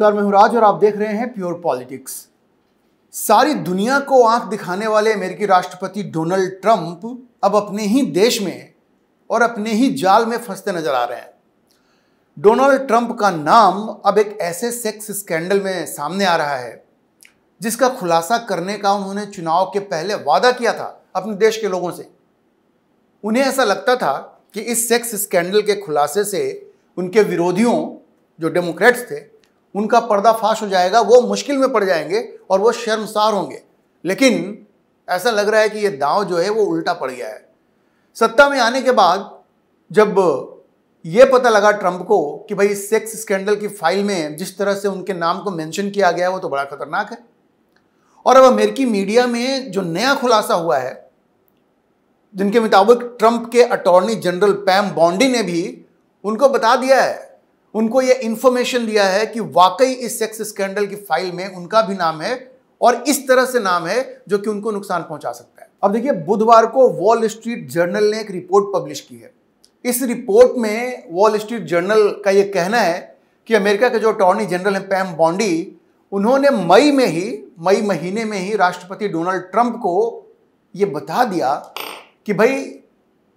नमस्कार, मैं हूं राज और आप देख रहे हैं प्योर पॉलिटिक्स। सारी दुनिया को आंख दिखाने वाले अमेरिकी राष्ट्रपति डोनाल्ड ट्रंप अब अपने ही देश में और अपने ही जाल में फंसते नजर आ रहे हैं। डोनाल्ड ट्रंप का नाम अब एक ऐसे सेक्स स्कैंडल में सामने आ रहा है जिसका खुलासा करने का उन्होंने चुनाव के पहले वादा किया था अपने देश के लोगों से। उन्हें ऐसा लगता था कि इस सेक्स स्कैंडल के खुलासे से उनके विरोधियों जो डेमोक्रेट्स थे उनका पर्दाफाश हो जाएगा, वो मुश्किल में पड़ जाएंगे और वो शर्मसार होंगे। लेकिन ऐसा लग रहा है कि ये दांव जो है वो उल्टा पड़ गया है। सत्ता में आने के बाद जब ये पता लगा ट्रंप को कि भाई इस सेक्स स्कैंडल की फाइल में जिस तरह से उनके नाम को मेंशन किया गया है वो तो बड़ा खतरनाक है। और अब अमेरिकी मीडिया में जो नया खुलासा हुआ है, जिनके मुताबिक ट्रंप के अटॉर्नी जनरल पैम बॉन्डी ने भी उनको बता दिया है, उनको ये इंफॉर्मेशन दिया है कि वाकई इस सेक्स स्कैंडल की फाइल में उनका भी नाम है और इस तरह से नाम है जो कि उनको नुकसान पहुंचा सकता है। अब देखिए, बुधवार को वॉल स्ट्रीट जर्नल ने एक रिपोर्ट पब्लिश की है। इस रिपोर्ट में वॉल स्ट्रीट जर्नल का यह कहना है कि अमेरिका के जो अटॉर्नी जनरल हैं पैम बॉन्डी, उन्होंने मई महीने में ही राष्ट्रपति डोनाल्ड ट्रंप को यह बता दिया कि भाई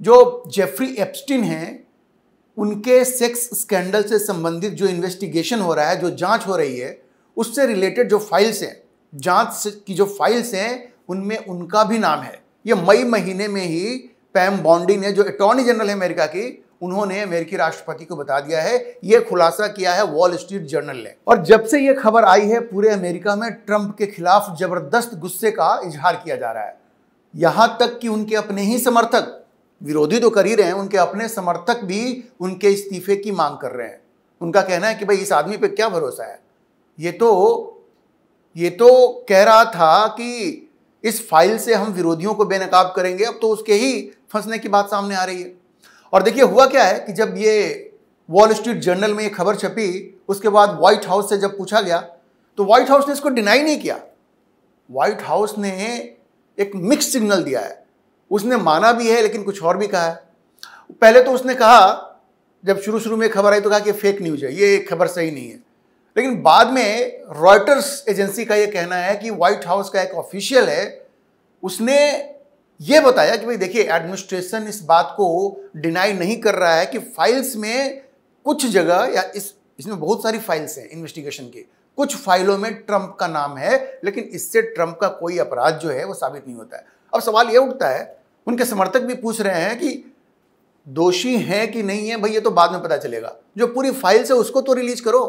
जो जेफरी एप्स्टीन हैं उनके सेक्स स्कैंडल से संबंधित जो इन्वेस्टिगेशन हो रहा है, जो जांच हो रही है, उससे रिलेटेड जो फाइल्स हैं, जांच की जो फाइल्स हैं, उनमें उनका भी नाम है। ये मई महीने में ही पैम बॉन्डी ने, जो अटॉर्नी जनरल है अमेरिका की, उन्होंने अमेरिकी राष्ट्रपति को बता दिया है। ये खुलासा किया है वॉल स्ट्रीट जर्नल ने। और जब से ये खबर आई है, पूरे अमेरिका में ट्रंप के खिलाफ जबरदस्त गुस्से का इजहार किया जा रहा है। यहां तक कि उनके अपने ही समर्थक, विरोधी तो कर ही रहे हैं, उनके अपने समर्थक भी उनके इस्तीफे की मांग कर रहे हैं। उनका कहना है कि भाई इस आदमी पे क्या भरोसा है, ये तो कह रहा था कि इस फाइल से हम विरोधियों को बेनकाब करेंगे, अब तो उसके ही फंसने की बात सामने आ रही है। और देखिए हुआ क्या है कि जब ये वॉल स्ट्रीट जर्नल में ये खबर छपी, उसके बाद व्हाइट हाउस से जब पूछा गया तो व्हाइट हाउस ने इसको डिनाई नहीं किया। व्हाइट हाउस ने एक मिक्स सिग्नल दिया है। उसने माना भी है लेकिन कुछ और भी कहा है। पहले तो उसने कहा, जब शुरू में खबर आई तो कहा कि फेक न्यूज है, ये खबर सही नहीं है। लेकिन बाद में रॉयटर्स एजेंसी का ये कहना है कि व्हाइट हाउस का एक ऑफिशियल है, उसने ये बताया कि भाई देखिए, एडमिनिस्ट्रेशन इस बात को डिनाई नहीं कर रहा है कि फाइल्स में कुछ जगह, या इसमें बहुत सारी फाइल्स हैं इन्वेस्टिगेशन की, कुछ फाइलों में ट्रंप का नाम है, लेकिन इससे ट्रंप का कोई अपराध जो है वो साबित नहीं होता है। अब सवाल ये उठता है, उनके समर्थक भी पूछ रहे हैं कि दोषी हैं कि नहीं है, भाई ये तो बाद में पता चलेगा। जो पूरी फाइल्स है उसको तो रिलीज करो।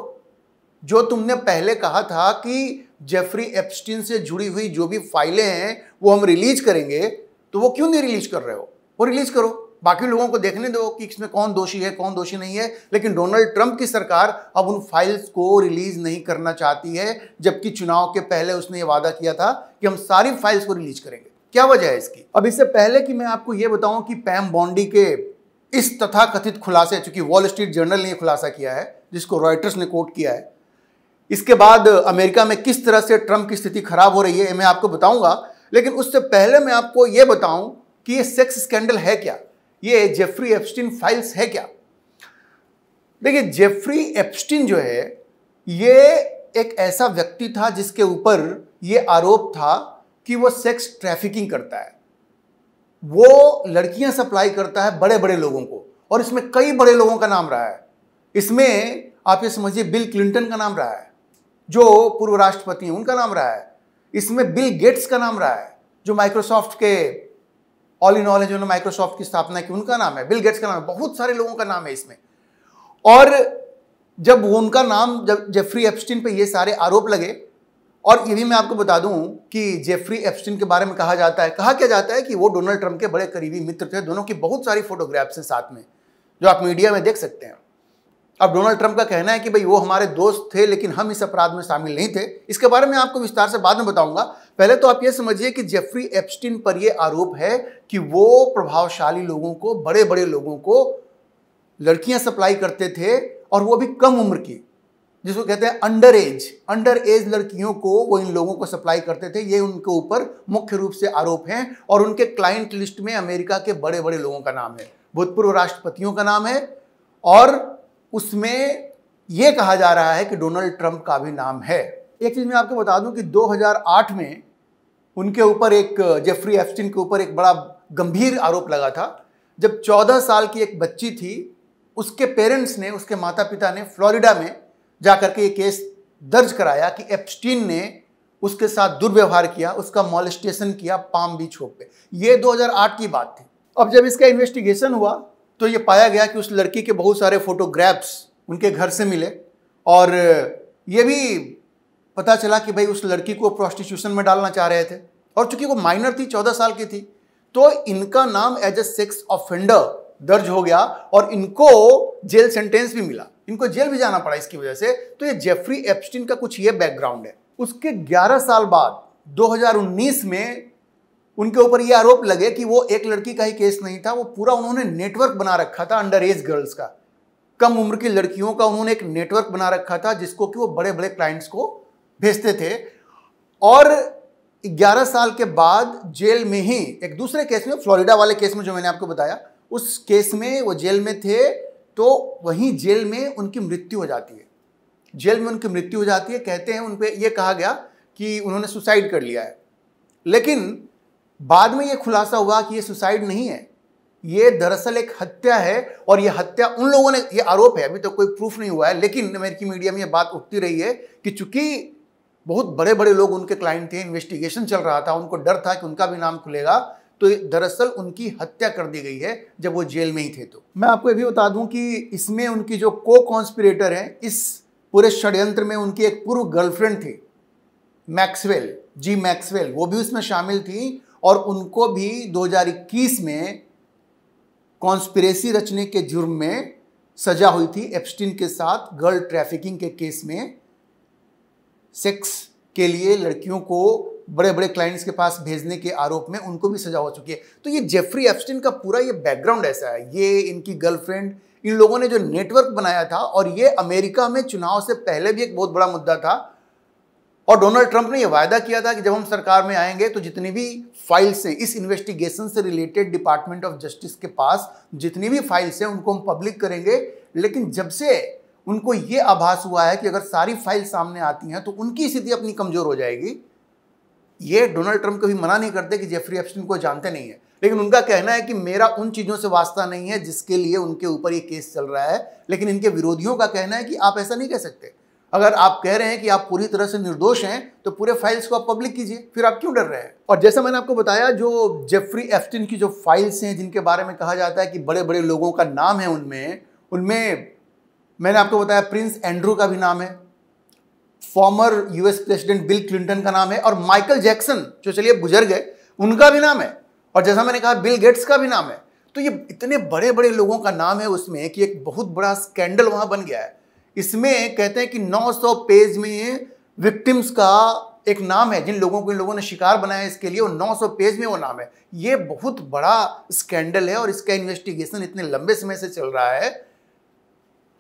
जो तुमने पहले कहा था कि जेफरी एप्स्टीन से जुड़ी हुई जो भी फाइलें हैं वो हम रिलीज करेंगे, तो वो क्यों नहीं रिलीज कर रहे हो? वो रिलीज करो, बाकी लोगों को देखने दो कि इसमें कौन दोषी है कौन दोषी नहीं है। लेकिन डोनाल्ड ट्रंप की सरकार अब उन फाइल्स को रिलीज नहीं करना चाहती है, जबकि चुनाव के पहले उसने ये वादा किया था कि हम सारी फाइल्स को रिलीज करेंगे। क्या वजह है इसकी? अब इससे पहले कि मैं आपको यह बताऊं कि पैम बॉन्डी के इस तथाकथित खुलासे, चूंकि वॉल स्ट्रीट जर्नल ने खुलासा किया है जिसको रॉयटर्स ने कोट किया है, इसके बाद अमेरिका में किस तरह से ट्रंप की स्थिति खराब हो रही है मैं आपको बताऊंगा। लेकिन उससे पहले मैं आपको यह बताऊं कि ये सेक्स स्कैंडल है क्या, ये जेफरी एप्स्टीन फाइल्स है क्या। देखिए, जेफरी एप्स्टीन जो है ये एक ऐसा व्यक्ति था जिसके ऊपर यह आरोप था कि वो सेक्स ट्रैफिकिंग करता है। वो लड़कियां सप्लाई करता है बड़े बड़े लोगों को, और इसमें कई बड़े लोगों का नाम रहा है। इसमें आप ये समझिए, बिल क्लिंटन का नाम रहा है, जो पूर्व राष्ट्रपति हैं उनका नाम रहा है। इसमें बिल गेट्स का नाम रहा है, जो माइक्रोसॉफ्ट के ऑल इन ऑल है, जिन्होंने माइक्रोसॉफ्ट की स्थापना की, उनका नाम है, बिल गेट्स का नाम है। बहुत सारे लोगों का नाम है इसमें। और जब उनका नाम, जब जेफरी एप्स्टीन पे ये सारे आरोप लगे, और ये भी मैं आपको बता दूं कि जेफरी एप्स्टीन के बारे में कहा क्या जाता है कि वो डोनाल्ड ट्रंप के बड़े करीबी मित्र थे। दोनों की बहुत सारी फोटोग्राफ्स हैं साथ में, जो आप मीडिया में देख सकते हैं। अब डोनाल्ड ट्रंप का कहना है कि भाई वो हमारे दोस्त थे लेकिन हम इस अपराध में शामिल नहीं थे। इसके बारे में आपको विस्तार से बाद में बताऊंगा। पहले तो आप ये समझिए कि जेफरी एप्स्टीन पर यह आरोप है कि वो प्रभावशाली लोगों को, बड़े बड़े लोगों को लड़कियां सप्लाई करते थे, और वो भी कम उम्र की, जिसको कहते हैं अंडर एज लड़कियों को वो इन लोगों को सप्लाई करते थे। ये उनके ऊपर मुख्य रूप से आरोप हैं। और उनके क्लाइंट लिस्ट में अमेरिका के बड़े बड़े लोगों का नाम है, भूतपूर्व राष्ट्रपतियों का नाम है, और उसमें ये कहा जा रहा है कि डोनाल्ड ट्रंप का भी नाम है। एक चीज मैं आपको बता दूं कि 2008 में उनके ऊपर एक जेफरी एप्स्टीन के ऊपर एक बड़ा गंभीर आरोप लगा था। जब 14 साल की एक बच्ची थी, उसके पेरेंट्स ने, उसके माता पिता ने फ्लोरिडा में जाकर के ये केस दर्ज कराया कि एप्स्टीन ने उसके साथ दुर्व्यवहार किया, उसका मॉलेस्टेशन किया पाम बीच होप पे। ये 2008 की बात थी। अब जब इसका इन्वेस्टिगेशन हुआ तो ये पाया गया कि उस लड़की के बहुत सारे फोटोग्राफ्स उनके घर से मिले और ये भी पता चला कि भाई उस लड़की को प्रोस्टिट्यूशन में डालना चाह रहे थे। और चूंकि वो माइनर थी, 14 साल की थी, तो इनका नाम एज ए सेक्स ऑफेंडर दर्ज हो गया और इनको जेल सेंटेंस भी मिला, इनको जेल भी जाना पड़ा इसकी वजह से। तो ये जेफरी एप्स्टीन का कुछ ये बैकग्राउंड है। उसके 11 साल बाद 2019 में उनके ऊपर ये आरोप लगे कि वो एक लड़की का ही केस नहीं था, वो पूरा उन्होंने नेटवर्क बना रखा था अंडर एज गर्ल्स का, कम उम्र की लड़कियों का उन्होंने एक नेटवर्क बना रखा था जिसको कि वो बड़े बड़े क्लाइंट्स को भेजते थे। और 11 साल के बाद जेल में ही एक दूसरे केस में, फ्लोरिडा वाले केस में जो मैंने आपको बताया, उस केस में वो जेल में थे, तो वहीं जेल में उनकी मृत्यु हो जाती है। जेल में उनकी मृत्यु हो जाती है। कहते हैं उन पे ये कहा गया कि उन्होंने सुसाइड कर लिया है, लेकिन बाद में ये खुलासा हुआ कि ये सुसाइड नहीं है, ये दरअसल एक हत्या है। और ये हत्या उन लोगों ने, ये आरोप है, अभी तो कोई प्रूफ नहीं हुआ है, लेकिन अमेरिकी मीडिया में ये बात उठती रही है कि चूंकि बहुत बड़े बड़े लोग उनके क्लाइंट थे, इन्वेस्टिगेशन चल रहा था, उनको डर था कि उनका भी नाम खुलेगा, तो दरअसल उनकी हत्या कर दी गई है जब वो जेल में ही थे। तो मैं आपको ये भी बता दूं कि इसमें उनकी जो को कॉन्स्पिरेटर है इस पूरे षड्यंत्र में, उनकी एक पूर्व गर्लफ्रेंड थी मैक्सवेल, जी मैक्सवेल, वो भी उसमें शामिल थी और उनको भी 2021 में कॉन्स्पिरेसी रचने के जुर्म में सजा हुई थी। एप्स्टीन के साथ गर्ल ट्रैफिकिंग के केस में, सेक्स के लिए लड़कियों को बड़े बड़े क्लाइंट्स के पास भेजने के आरोप में उनको भी सजा हो चुकी है। तो ये जेफरी एप्स्टीन का पूरा ये बैकग्राउंड ऐसा है, ये इनकी गर्लफ्रेंड, इन लोगों ने जो नेटवर्क बनाया था। और ये अमेरिका में चुनाव से पहले भी एक बहुत बड़ा मुद्दा था और डोनाल्ड ट्रंप ने यह वायदा किया था कि जब हम सरकार में आएंगे तो जितनी भी फाइल्स हैं इस इन्वेस्टिगेशन से रिलेटेड, डिपार्टमेंट ऑफ जस्टिस के पास जितनी भी फाइल्स हैं उनको हम पब्लिक करेंगे। लेकिन जब से उनको ये आभास हुआ है कि अगर सारी फाइल सामने आती हैं तो उनकी स्थिति अपनी कमजोर हो जाएगी। ये डोनाल्ड ट्रंप कभी मना नहीं करते कि जेफरी एप्स्टीन को जानते नहीं है, लेकिन उनका कहना है कि मेरा उन चीज़ों से वास्ता नहीं है जिसके लिए उनके ऊपर ये केस चल रहा है। लेकिन इनके विरोधियों का कहना है कि आप ऐसा नहीं कह सकते। अगर आप कह रहे हैं कि आप पूरी तरह से निर्दोष हैं तो पूरे फाइल्स को आप पब्लिक कीजिए, फिर आप क्यों डर रहे हैं। और जैसा मैंने आपको बताया, जो जेफरी एप्स्टीन की जो फाइल्स हैं जिनके बारे में कहा जाता है कि बड़े बड़े लोगों का नाम है उनमें मैंने आपको बताया प्रिंस एंड्रू का भी नाम है, former US president bill Clinton का नाम है, और माइकल जैक्सन जो चलिए गुजर गए उनका भी नाम है, और जैसा मैंने कहा बिल गेट्स का भी नाम है। तो ये इतने बड़े बड़े लोगों का नाम है उसमें कि एक बहुत बड़ा स्कैंडल वहां बन गया है। इसमें कहते हैं कि 900 पेज में विक्टिम्स का एक नाम है, जिन लोगों को इन लोगों ने शिकार बनाया इसके लिए, वो 900 पेज में वो नाम है। ये बहुत बड़ा स्कैंडल है और इसका इन्वेस्टिगेशन इतने लंबे समय से चल रहा है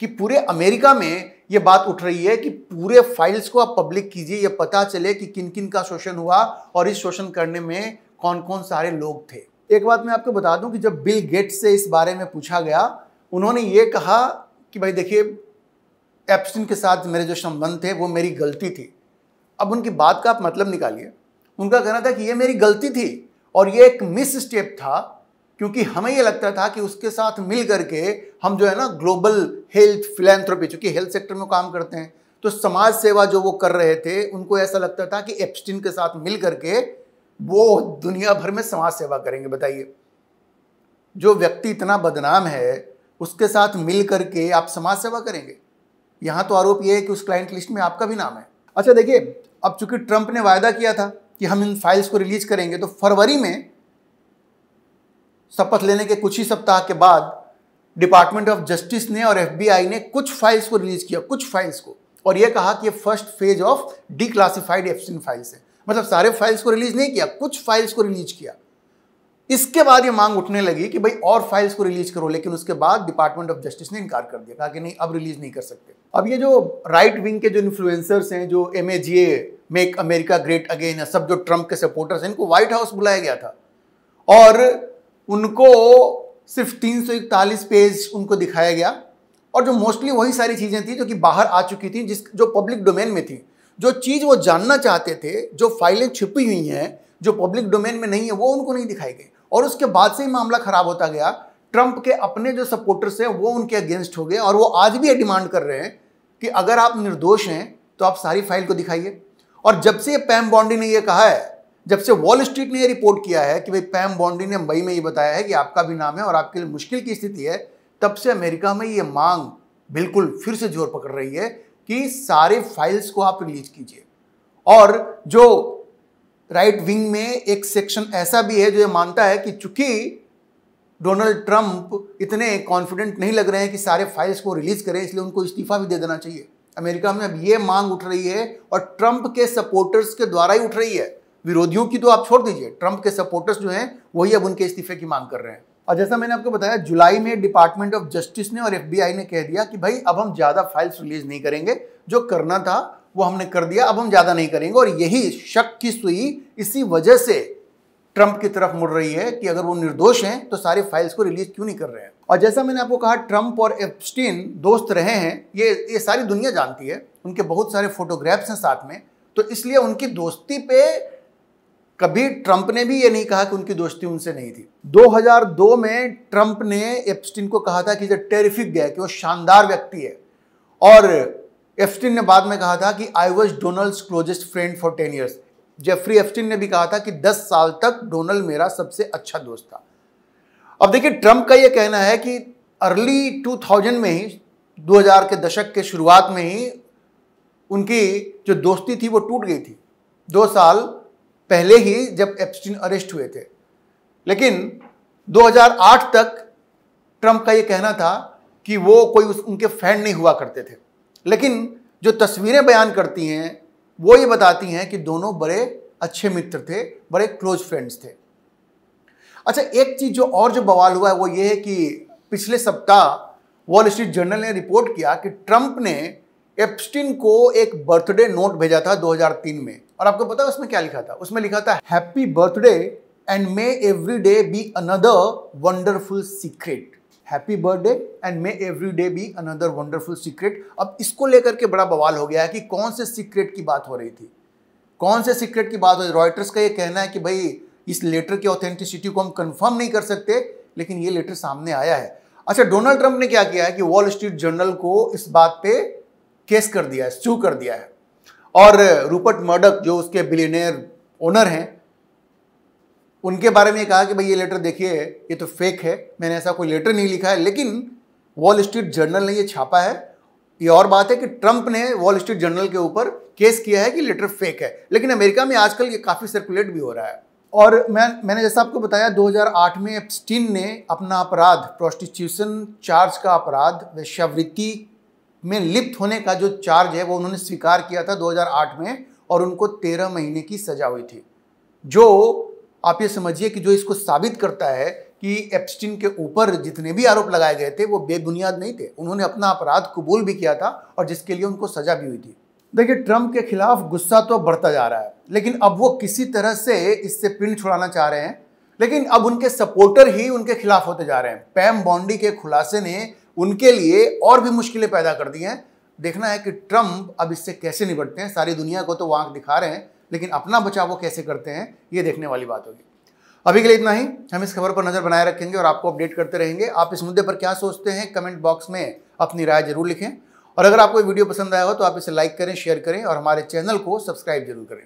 कि पूरे अमेरिका में ये बात उठ रही है कि पूरे फाइल्स को आप पब्लिक कीजिए, ये पता चले कि किन किन का शोषण हुआ और इस शोषण करने में कौन कौन सारे लोग थे। एक बात मैं आपको बता दूं कि जब बिल गेट्स से इस बारे में पूछा गया, उन्होंने ये कहा कि भाई देखिए, एप्स्टीन के साथ मेरे जो संबंध थे वो मेरी गलती थी। अब उनकी बात का आप मतलब निकालिए। उनका कहना था कि ये मेरी गलती थी और ये एक मिस स्टेप था, क्योंकि हमें ये लगता था कि उसके साथ मिल करके हम जो है ना ग्लोबल हेल्थ फिलैंथ्रोपी, चूंकि हेल्थ सेक्टर में काम करते हैं, तो समाज सेवा जो वो कर रहे थे, उनको ऐसा लगता था कि एप्स्टीन के साथ मिल करके वो दुनिया भर में समाज सेवा करेंगे। बताइए, जो व्यक्ति इतना बदनाम है उसके साथ मिल करके आप समाज सेवा करेंगे? यहाँ तो आरोप ये है कि उस क्लाइंट लिस्ट में आपका भी नाम है। अच्छा देखिए, अब चूंकि ट्रंप ने वायदा किया था कि हम इन फाइल्स को रिलीज करेंगे, तो फरवरी में शपथ लेने के कुछ ही सप्ताह के बाद डिपार्टमेंट ऑफ जस्टिस ने और FBI ने कुछ फाइल्स को रिलीज किया, कुछ फाइल्स को, और यह कहा कि ये first phase of declassified Epstein files है। मतलब सारे फाइल्स को रिलीज नहीं किया, कुछ फाइल्स को रिलीज किया। इसके बाद ये मांग उठने लगी कि भाई और फाइल्स को रिलीज करो, लेकिन उसके बाद डिपार्टमेंट ऑफ जस्टिस ने इनकार कर दिया, कहा कि नहीं, अब रिलीज नहीं कर सकते। अब ये जो राइट विंग के जो इन्फ्लुएंसर्स हैं, जो MAGA, make America great again है, सब जो ट्रंप के सपोर्टर्स हैं, इनको व्हाइट हाउस बुलाया गया था और उनको सिर्फ 341 पेज उनको दिखाया गया और जो मोस्टली वही सारी चीज़ें थी जो कि बाहर आ चुकी थी, जो पब्लिक डोमेन में थी। जो चीज़ वो जानना चाहते थे, जो फाइलें छिपी हुई हैं, जो पब्लिक डोमेन में नहीं है, वो उनको नहीं दिखाई गई। और उसके बाद से ही मामला खराब होता गया। ट्रंप के अपने जो सपोर्टर्स हैं वो उनके अगेंस्ट हो गए और वो आज भी ये डिमांड कर रहे हैं कि अगर आप निर्दोष हैं तो आप सारी फाइल को दिखाइए। और जब से पैम बॉन्डी ने ये कहा है, जब से वॉल स्ट्रीट ने ये रिपोर्ट किया है कि भाई पैम बॉन्डी ने मुंबई में ये बताया है कि आपका भी नाम है और आपके लिए मुश्किल की स्थिति है, तब से अमेरिका में ये मांग बिल्कुल फिर से जोर पकड़ रही है कि सारे फाइल्स को आप रिलीज कीजिए। और जो राइट विंग में एक सेक्शन ऐसा भी है जो ये मानता है कि चूंकि डोनाल्ड ट्रंप इतने कॉन्फिडेंट नहीं लग रहे हैं कि सारे फाइल्स को रिलीज करें, इसलिए उनको इस्तीफा भी दे देना चाहिए। अमेरिका में अब ये मांग उठ रही है और ट्रंप के सपोर्टर्स के द्वारा ही उठ रही है। विरोधियों की तो आप छोड़ दीजिए, ट्रंप के सपोर्टर्स जो हैं वही अब उनके इस्तीफे की मांग कर रहे हैं। और जैसा मैंने आपको बताया, जुलाई में डिपार्टमेंट ऑफ जस्टिस ने और FBI ने कह दिया कि भाई अब हम ज़्यादा फाइल्स रिलीज नहीं करेंगे, जो करना था वो हमने कर दिया, अब हम ज़्यादा नहीं करेंगे। और यही शक की सुई इसी वजह से ट्रंप की तरफ मुड़ रही है कि अगर वो निर्दोष हैं तो सारे फाइल्स को रिलीज क्यों नहीं कर रहे हैं। और जैसा मैंने आपको कहा, ट्रंप और एप्स्टीन दोस्त रहे हैं, ये सारी दुनिया जानती है। उनके बहुत सारे फोटोग्राफ्स हैं साथ में, तो इसलिए उनकी दोस्ती पे कभी ट्रंप ने भी ये नहीं कहा कि उनकी दोस्ती उनसे नहीं थी। 2002 में ट्रंप ने एप्स्टीन को कहा था कि ये टेरिफिक गया, कि वो शानदार व्यक्ति है। और एप्स्टीन ने बाद में कहा था कि I was Donald's closest friend for 10 years. Jeffrey Epstein ने भी कहा था कि 10 साल तक डोनाल्ड मेरा सबसे अच्छा दोस्त था। अब देखिए, ट्रंप का ये कहना है कि अर्ली 2000 में ही, 2000 के दशक के शुरुआत में ही उनकी जो दोस्ती थी वो टूट गई थी, 2 साल पहले ही जब एप्स्टीन अरेस्ट हुए थे। लेकिन 2008 तक ट्रंप का ये कहना था कि वो कोई उनके फैन नहीं हुआ करते थे। लेकिन जो तस्वीरें बयान करती हैं वो ये बताती हैं कि दोनों बड़े अच्छे मित्र थे, बड़े क्लोज फ्रेंड्स थे। अच्छा, एक चीज जो बवाल हुआ है वो ये है कि पिछले सप्ताह वॉल स्ट्रीट जर्नल ने रिपोर्ट किया कि ट्रंप ने एप्स्टीन को एक बर्थडे नोट भेजा था 2003 में। और आपको पता है उसमें क्या लिखा था? उसमें लिखा था, happy birthday and May every day be another wonderful secret. Happy birthday and May every day be another wonderful secret. अब इसको लेकर के बड़ा बवाल हो गया है कि कौन से सीक्रेट की बात हो रही थी, कौन से सीक्रेट की बात हो रही। रॉयटर्स का ये कहना है कि भाई इस लेटर की ऑथेंटिसिटी को हम कंफर्म नहीं कर सकते, लेकिन ये लेटर सामने आया है। अच्छा, डोनाल्ड ट्रंप ने क्या किया है कि वॉल स्ट्रीट जर्नल को इस बात पे केस कर दिया है, सू कर दिया है। और रूपर्ट मर्डॉक जो उसके बिलियनेयर ओनर हैं, उनके बारे में कहा कि भाई ये लेटर देखिए, ये तो फेक है, मैंने ऐसा कोई लेटर नहीं लिखा है। लेकिन वॉल स्ट्रीट जर्नल ने ये छापा है। ये और बात है कि ट्रंप ने वॉल स्ट्रीट जर्नल के ऊपर केस किया है कि लेटर फेक है। लेकिन अमेरिका में आजकल ये काफ़ी सर्कुलेट भी हो रहा है। और मैंने जैसा आपको बताया, 2008 में एप्स्टीन ने अपना अपराध, प्रोस्टिट्यूशन चार्ज का अपराध, वेश्यावृत्ति में लिप्त होने का जो चार्ज है वो उन्होंने स्वीकार किया था 2008 में, और उनको 13 महीने की सजा हुई थी। जो आप ये समझिए कि जो इसको साबित करता है कि एप्स्टीन के ऊपर जितने भी आरोप लगाए गए थे वो बेबुनियाद नहीं थे। उन्होंने अपना अपराध कबूल भी किया था और जिसके लिए उनको सजा भी हुई थी। देखिए, ट्रंप के खिलाफ गुस्सा तो बढ़ता जा रहा है, लेकिन अब वो किसी तरह से इससे पिंड छुड़ाना चाह रहे हैं। लेकिन अब उनके सपोर्टर ही उनके खिलाफ होते जा रहे हैं। पैम बॉन्डी के खुलासे ने उनके लिए और भी मुश्किलें पैदा कर दी हैं। देखना है कि ट्रंप अब इससे कैसे निपटते हैं। सारी दुनिया को तो वो आंख दिखा रहे हैं, लेकिन अपना बचाव वो कैसे करते हैं, ये देखने वाली बात होगी। अभी के लिए इतना ही। हम इस खबर पर नजर बनाए रखेंगे और आपको अपडेट करते रहेंगे। आप इस मुद्दे पर क्या सोचते हैं, कमेंट बॉक्स में अपनी राय जरूर लिखें। और अगर आपको वीडियो पसंद आया हो तो आप इसे लाइक करें, शेयर करें और हमारे चैनल को सब्सक्राइब जरूर करें।